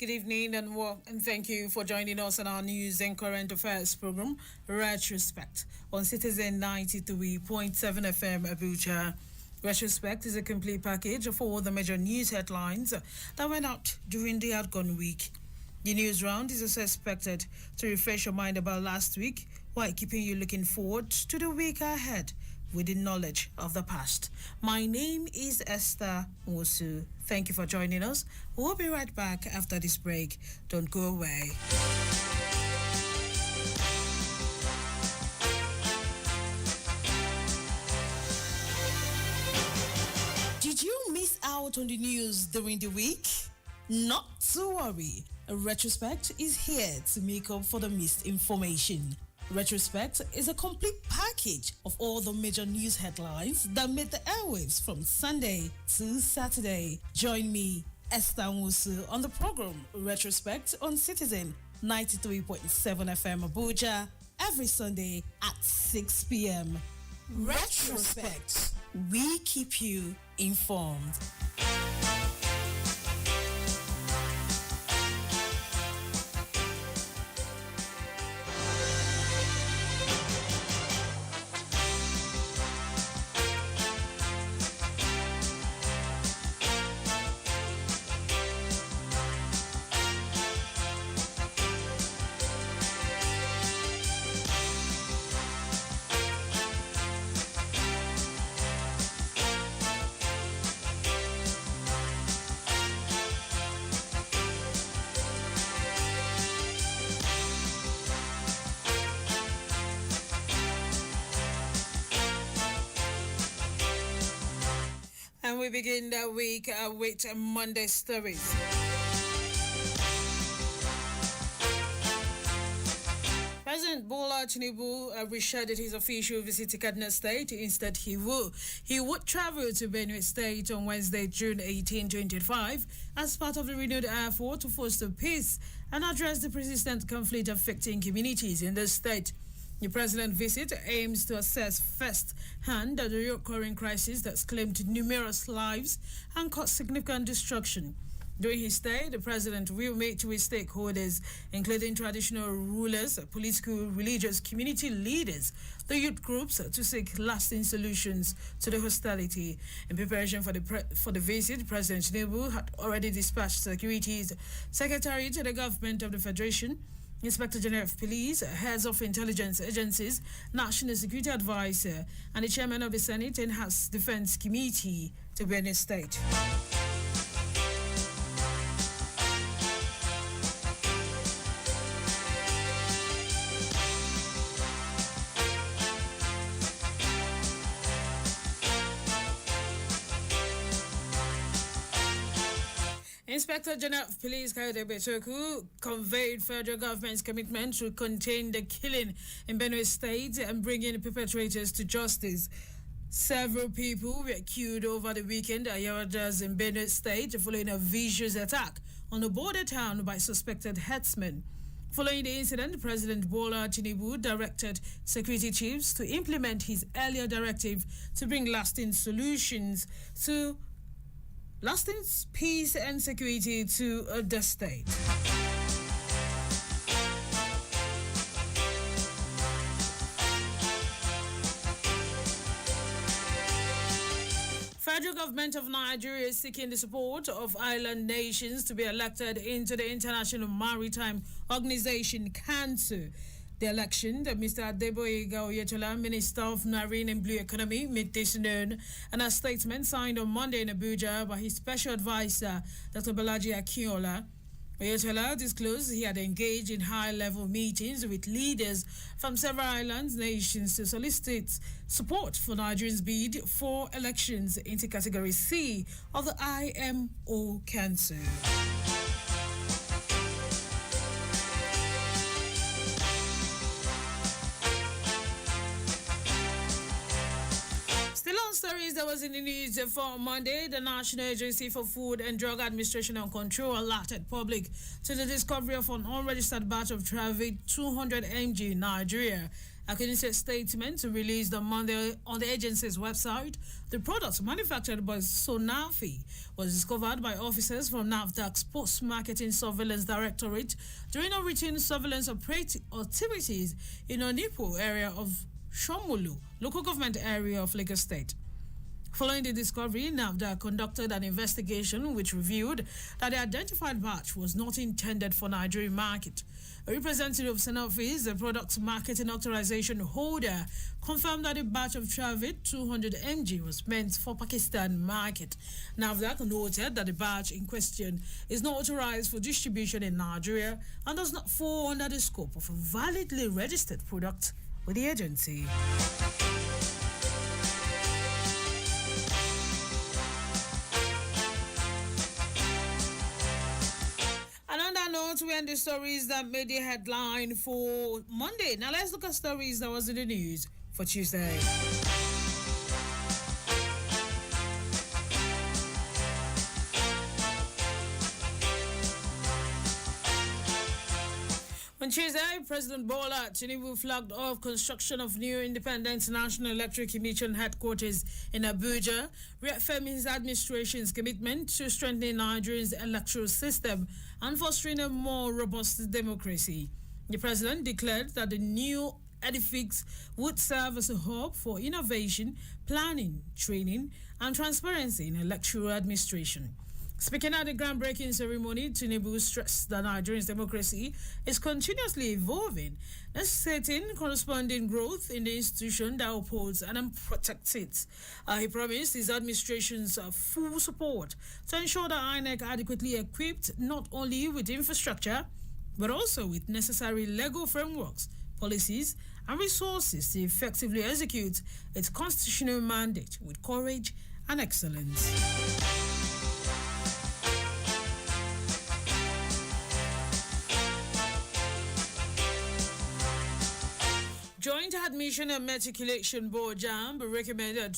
good evening and thank you for joining us on our news and current affairs program, Retrospect on Citizen 93.7 FM Abuja. Retrospect is a complete package of all the major news headlines that went out during the outgone week. The news round is also expected to refresh your mind about last week while keeping you looking forward to the week ahead with the knowledge of the past. My name is Esther Wosu. Thank you for joining us. We'll be right back after this break. Don't go away. Did you miss out on the news during the week? Not to worry. Retrospect is here to make up for the missed information. Retrospect is a complete package of all the major news headlines that made the airwaves from Sunday to Saturday. Join me, Esther Musu, on the program Retrospect on Citizen 93.7 FM Abuja every Sunday at 6 p.m. Retrospect. We keep you informed. And we begin the week with Monday stories. President Bola Tinubu rescheduled his official visit to Kaduna State. Instead, he would travel to Benue State on Wednesday, June 18, 2025, as part of the renewed effort to foster peace and address the persistent conflict affecting communities in the state. The president's visit aims to assess firsthand the recurring crisis that's claimed numerous lives and caused significant destruction. During his stay, the president will meet with stakeholders, including traditional rulers, political, religious, community leaders, the youth groups, to seek lasting solutions to the hostility. In preparation for the visit, President Tinubu had already dispatched Securities Secretary to the government of the Federation, Inspector General of Police, heads of intelligence agencies, National Security Advisor, and the chairman of the Senate and House Defense Committee to Benue State. Inspector General of Police Kayode Betoku conveyed federal government's commitment to contain the killing in Benue State and bringing the perpetrators to justice. Several people were killed over the weekend at Yawadas in Benue State following a vicious attack on a border town by suspected herdsmen. Following the incident, President Bola Tinubu directed security chiefs to implement his earlier directive to bring lasting peace and security to the state. Federal government of Nigeria is seeking the support of island nations to be elected into the International Maritime Organization Council. The election that Mr. Adeboyega Oyetola, Minister of Marine and Blue Economy, made this known in a statement signed on Monday in Abuja by his special advisor, Dr. Balaji Akinola. Oyetola disclosed he had engaged in high-level meetings with leaders from several island nations to solicit support for Nigeria's bid for elections into Category C of the IMO Council. Stories that was in the news for Monday. The National Agency for Food and Drug Administration and Control alerted public to the discovery of an unregistered batch of Travit 200 mg in Nigeria According to a statement released on Monday on the agency's website, the product manufactured by Sonafi was discovered by officers from NAFDAC's Post-Marketing Surveillance Directorate during a routine surveillance activities in Onipo area of Shomolu, local government area of Lagos State. Following the discovery, NAFDAC conducted an investigation which revealed that the identified batch was not intended for Nigerian market. A representative of Sanofi, the product's marketing authorization holder, confirmed that the batch of Travit 200 mg was meant for Pakistan market. NAFDAC noted that the batch in question is not authorized for distribution in Nigeria and does not fall under the scope of a validly registered product with the agency. We end the stories that made the headline for Monday. Now let's look at stories that was in the news for Tuesday. On Tuesday, President Bola Tinubu flagged off construction of new independent National Electric Commission headquarters in Abuja, reaffirming his administration's commitment to strengthening Nigeria's electoral system and fostering a more robust democracy. The president declared that the new edifice would serve as a hub for innovation, planning, training, and transparency in electoral administration. Speaking at the groundbreaking ceremony, Tinubu stressed that Nigeria's democracy is continuously evolving, necessitating corresponding growth in the institution that upholds and protects it. He promised his administration's full support to ensure that INEC adequately equipped not only with infrastructure, but also with necessary legal frameworks, policies, and resources to effectively execute its constitutional mandate with courage and excellence. Joint Admission and Matriculation Board JAMB recommended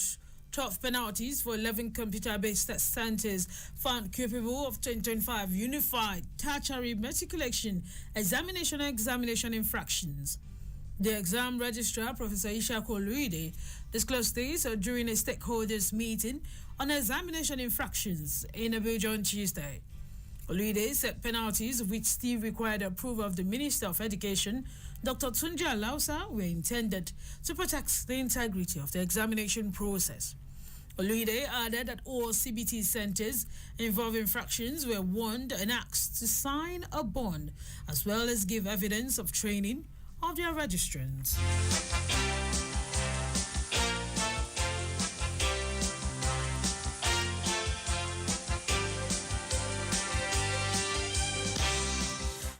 tough penalties for 11 computer-based test centers found capable of 2025 unified tertiary matriculation examination infractions. The exam registrar, Professor Ishaku Oluide, disclosed this during a stakeholders meeting on examination infractions in Abuja on Tuesday. Oluide set penalties which still required approval of the Minister of Education, Dr. Tunji Alausa, were intended to protect the integrity of the examination process. Oluide added that all CBT centers involved in infractions were warned and asked to sign a bond as well as give evidence of training of their registrants.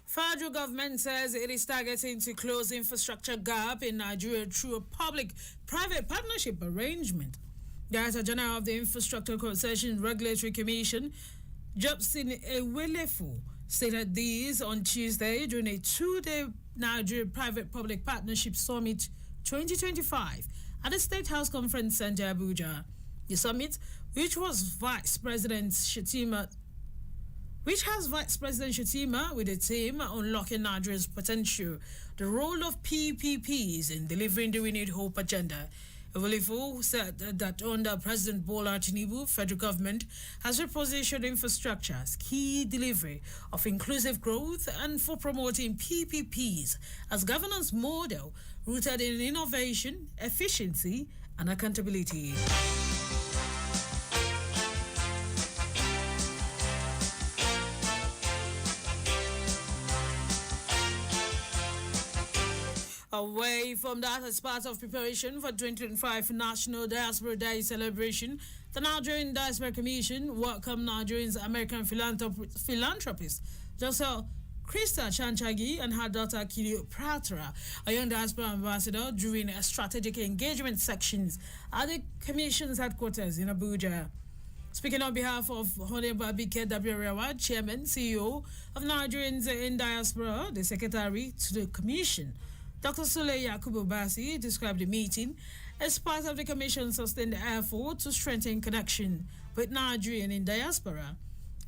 Federal government says it is targeting to close infrastructure gap in Nigeria through a public-private partnership arrangement. Director General of the Infrastructure Concession Regulatory Commission, Jobson Ewelefu, stated these on Tuesday during a two-day Nigeria Private-Public Partnership Summit 2025 at the State House Conference Center, Abuja. The summit, which has Vice President Shettima with a team unlocking Nigeria's potential, the role of PPPs in delivering the renewed hope agenda. Ewelefu said that under President Bola Tinubu, federal government has repositioned infrastructure as key delivery of inclusive growth and for promoting PPPs as governance model rooted in innovation, efficiency, and accountability. Away from that, as part of preparation for 2025 National Diaspora Day celebration, the Nigerian Diaspora Commission welcomed Nigerian's American philanthropist, Dr. Krista Chanchagi, and her daughter Kilio Pratra, a young diaspora ambassador, during a strategic engagement sections at the Commission's headquarters in Abuja. Speaking on behalf of Honorable Abike Dabirawa, Chairman, CEO of Nigerians in Diaspora, the Secretary to the Commission, Dr. Sule Yakubu Basi, described the meeting as part of the Commission's sustained effort to strengthen connection with Nigerian in diaspora.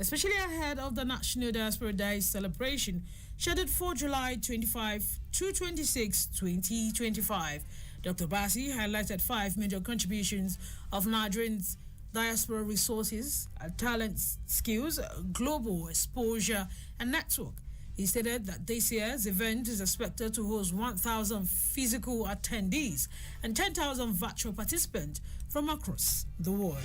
especially ahead of the National Diaspora Day celebration scheduled for July 25 to 26, 2025. Dr. Bassi highlighted 5 major contributions of Nigerians' diaspora resources, talents, skills, global exposure, and network. He stated that this year's event is expected to host 1,000 physical attendees and 10,000 virtual participants from across the world.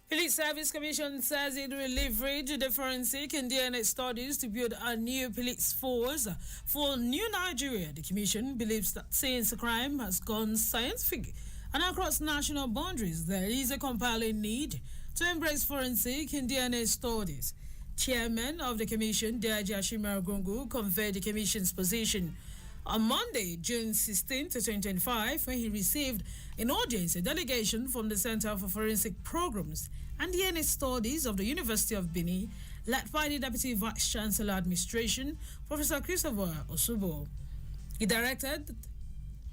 Police Service Commission says it will leverage the forensic and DNA studies to build a new police force for New Nigeria. The Commission believes that since crime has gone scientific and across national boundaries, there is a compelling need to embrace forensic and DNA studies. Chairman of the Commission, Daji Ashima Gungu, conveyed the Commission's position on Monday, June 16, 2025, when he received in audience a delegation from the Center for Forensic Programs and DNA Studies of the University of Benin, led by the Deputy Vice-Chancellor Administration, Professor Christopher Osubo. He directed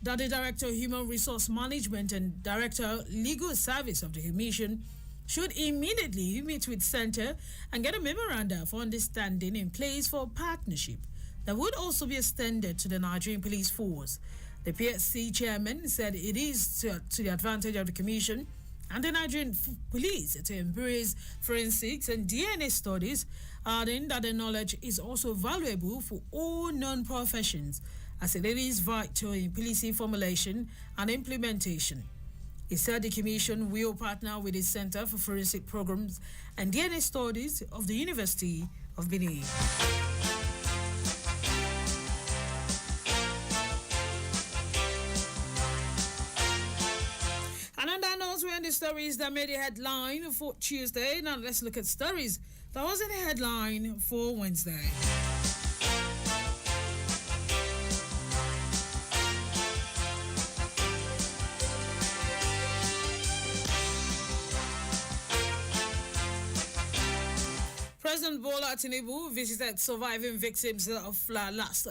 that the Director of Human Resource Management and Director Legal Service of the Commission should immediately meet with Center and get a memorandum of understanding in place for partnership that would also be extended to the Nigerian Police Force. The PSC chairman said it is to the advantage of the Commission and the Nigerian Police to embrace forensics and DNA studies, adding that the knowledge is also valuable for all non-professions, as it is vital in policy formulation and implementation. He said the Commission will partner with the Center for Forensic Programs and DNA Studies of the University of Benin. And the stories that made a headline for Tuesday. Now let's look at stories that was in the headline for Wednesday. President Bola Tinubu visited surviving victims of last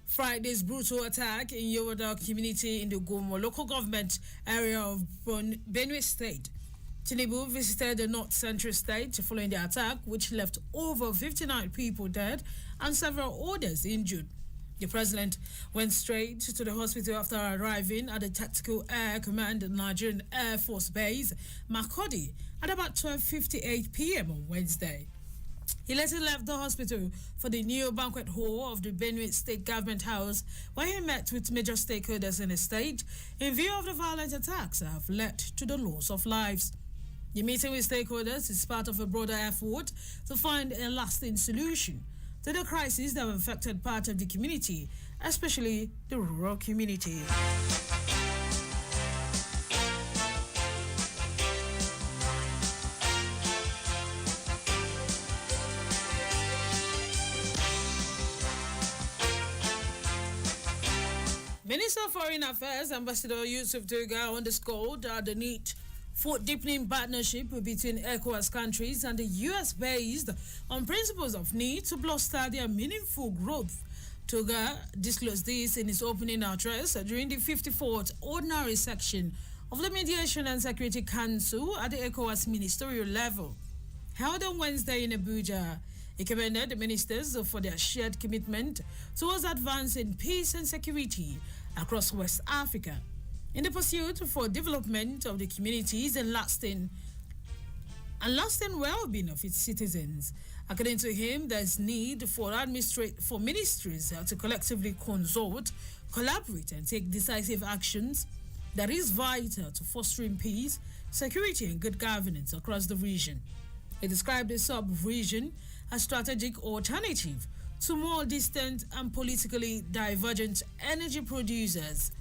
Friday's brutal attack in Yoruba community in the Gomo local government area of Benue State. Tinubu visited the North Central State following the attack, which left over 59 people dead and several others injured. The president went straight to the hospital after arriving at the Tactical Air Command Nigerian Air Force Base, Makurdi, at about 12:58 p.m. on Wednesday. He later left the hospital for the new banquet hall of the Benue State Government House, where he met with major stakeholders in the state in view of the violent attacks that have led to the loss of lives. The meeting with stakeholders is part of a broader effort to find a lasting solution to the crisis that have affected part of the community, especially the rural community. Minister of Foreign Affairs, Ambassador Yusuf Duga, underscored the need for deepening partnership between ECOWAS countries and the U.S. based on principles of need to bolster their meaningful growth. Duga disclosed this in his opening address during the 54th Ordinary Section of the Mediation and Security Council at the ECOWAS ministerial level. Held on Wednesday in Abuja, he commended the ministers for their shared commitment towards advancing peace and security across West Africa in the pursuit for development of the communities and lasting well-being of its citizens. According to him, there is need for ministries to collectively consult, collaborate, and take decisive actions that is vital to fostering peace, security, and good governance across the region. He described the sub-region as strategic alternative to more distant and politically divergent energy producers.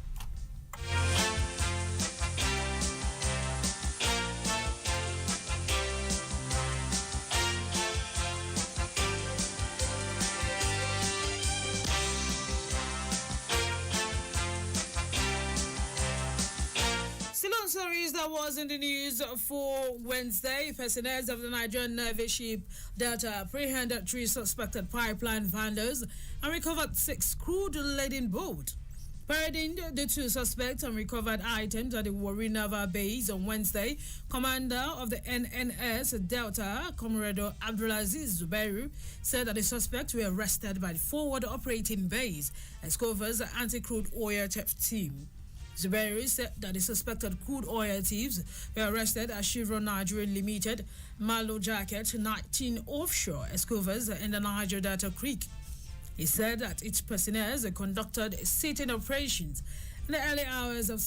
Still on stories that That was in the news for Wednesday. Personnel of the Nigerian Navy ship Delta apprehended 3 suspected pipeline vandals and recovered 6 crude-laden boats. Parading the 2 suspects and recovered items at the Warri Naval Base on Wednesday, Commander of the NNS Delta, Comrade Abdulaziz Zubairu, said that the suspects were arrested by the Forward Operating Base as covers the anti-crude oil theft team. Zubairu said that the suspected crude oil thieves were arrested at Chevron Nigeria Limited, Malo Jacket 19 offshore escovers in the Niger Delta Creek. He said that its personnel conducted sitting operations in the early hours of